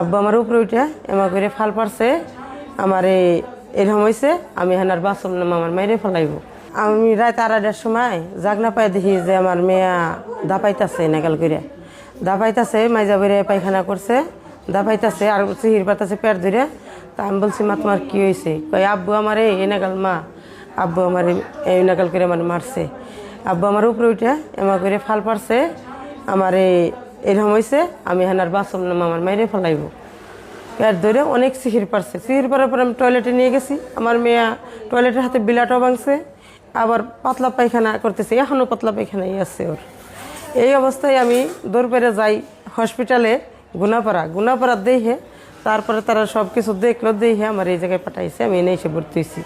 আব্বা আমার উপরে উঠে এমা করে ফাল পারছে আমার এরকম হয়েছে আমি হেনার বাসম নাম আমার মেয়েরে ফেলাইব। আমি রাত 2:30টার সময় জাগনা পাই দেখি যে আমার মেয়া দাপাইতেছে নাগাল করে দাপাইতেছে মাইজা বেড়ে পায়খানা করছে দাপাইতেছে আর চিহির পাতাছে পেট ধরে। তা আমি বলছি মা তোমার কী হয়েছে? কই আব্বু আমার এই নাগাল মা আব্বু আমার এই নাগাল করে আমার মারছে। আব্বু আমার উপরে উঠে এমা করে ফাল পারছে আমার এরকম হয়েছে আমি হেনার বাসম নাম আমার মেয়েরে ফেলাইব। পেট ধরে অনেক সিহির পারছে। সিহির পারার পর আমি টয়লেটে নিয়ে গেছি। আমার মেয়া টয়লেটের হাতে বিলাটও ভাঙছে, আবার পাতলা পায়খানা করতেছে, এখনও পাতলা পায়খানাই আছে ওর। এই অবস্থায় আমি দৌড় পেরে যাই হসপিটালে গুনাপাড়া দেখে, তারপরে তারা সব কিছু দেখলো দেখে আমার এই জায়গায় পাঠাইছে। আমি এনে এসে ভর্তি হয়েছি।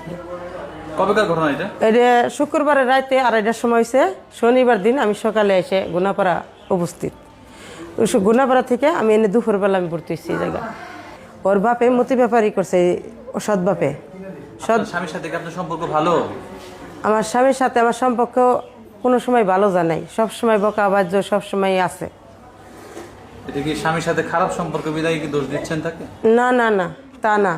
কবেকার ঘটনা এটা? এটা শুক্রবারের রাতে 2:30টার সময় হয়েছে। শনিবার দিন আমি সকালে এসে গুনাপাড়া উপস্থিত। গুনাপাড়া থেকে আমি এনে দুপুরবেলা আমি ভর্তি হয়েছি এই জায়গায়। ওর বাপে মতি ব্যাপারই করছে, ও সৎ বাপে। স্বামীর সাথে কি আপনার সম্পর্ক ভালো? আমার স্বামীর সাথে আমার সম্পর্ক কোনো সময় ভালো জানাই, সবসময় বকা বাজ্য সবসময় আছে। এটা কি স্বামীর সাথে খারাপ সম্পর্ক বিদায় কি দোষ দিচ্ছেন তাকে? না না না, তা না।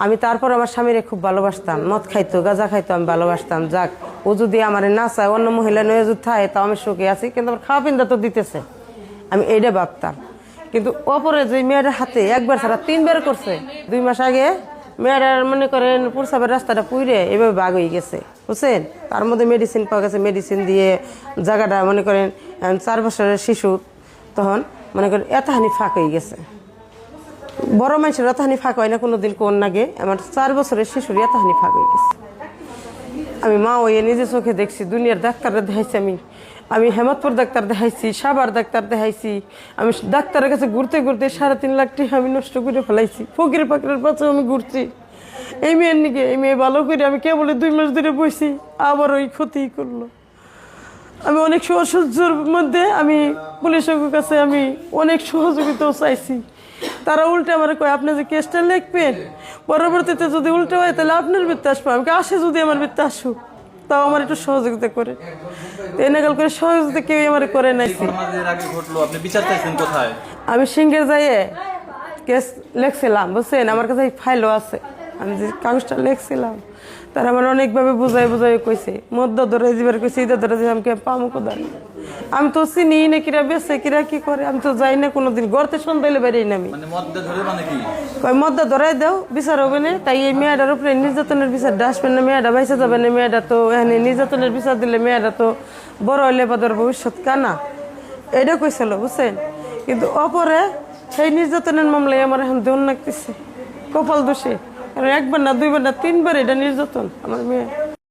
আমি তারপর আমার স্বামীরে খুব ভালোবাসতাম, মদ খাইতো গাঁজা খাইতো, আমি ভালোবাসতাম। যাক, ও যদি আমার না চায় অন্য মহিলা নয় যদি থাকে তাও আমি সুখে আছি, কিন্তু আমার খাওয়া পিন্দা তো দিতেছে, আমি এইটা ভাবতাম। কিন্তু অপরে যে মেয়েটার হাতে একবার ছাড়া 3বার করছে। 2 মাস আগে মেয়েটার মনে করেন প্রসাবের রাস্তাটা পুইরে এভাবে বাঘ হয়ে গেছে, বুঝছেন। তার মধ্যে মেডিসিন পাওয়া গেছে, মেডিসিন দিয়ে জায়গাটা মনে করেন 4 বছরের শিশু, তখন মনে করেন এতহানি ফাঁক হয়ে গেছে। বড় মানুষের এতহানি ফাঁক হয় না কোনোদিন, কোন নাগে আমার 4 বছরের শিশুর এতহানি ফাঁক হয়ে গেছে। আমি মা ওই নিজে চোখে দেখছি, দুনিয়ার ডাক্তাররা দেখাইছি, আমি হেমতপুর ডাক্তার দেখাইছি, সাভার ডাক্তার দেখাইছি। আমি ডাক্তারের কাছে ঘুরতে ঘুরতে 3.5 লাখ টাকা আমি নষ্ট করে ফেলাইছি। ফকির পাকড়ের পাশেও আমি ঘুরছি এই মেয়ের নিকে। এই মেয়ে ভালো করে আমি কেবল 2 মাস ধরে বসি, আবার ওই ক্ষতি করলো। আমি অনেক অসহ্যের মধ্যে আমি পুলিশের কাছে আমি অনেক সহযোগিতাও চাইছি। তারা উল্টে আমার কয় আপনি যে কেসটা লিখবেন, পরবর্তীতে যদি উল্টে হয় তাহলে আপনার বৃত্তে আসবো। আমাকে আসে যদি আমার বৃত্তে আসুক, তাও আমার একটু সহযোগিতা করে। এনাকাল করে সহযোগিতা কেউ আমার করে নাই। আমি সিংহের যাইয়ে কেস লেখছিলাম, বুঝছেন। আমার কাছে ফাইলও আছে, আমি যে কাগজটা লেখছিলাম। তারা আমার অনেকভাবে বুঝাই কইছে, মদ্য ধরে যাবার কইছে, ঈদের ধরে যে আমাকে পামো কোদাল। আমি তো চিনি না কিরা বেছে কিরা কি করে, আমি তো যাই না কোনোদিন। গড়তে সন্ধ্যাইলে বেরিয়ে না আমি। মদ্দা ধরাই দাও, বিচার হবে না। তাই এই মেয়েটার উপরে নির্যাতনের বিচার আসবে না, মেয়েটা বাইসে যাবে না। মেয়েটা তো এখানে নির্যাতনের বিচার দিলে মেয়েটা তো বড় হইলে বাদর ভবিষ্যৎ কানা, এটা কইছিল, বুঝছেন। কিন্তু অপরে সেই নির্যাতনের মামলায় আমার এখন দেন লাগতেছে, কপাল দোষে। কারণ 1বার না 2বার না 3বার এটা নির্যাতন আমার মেয়ে।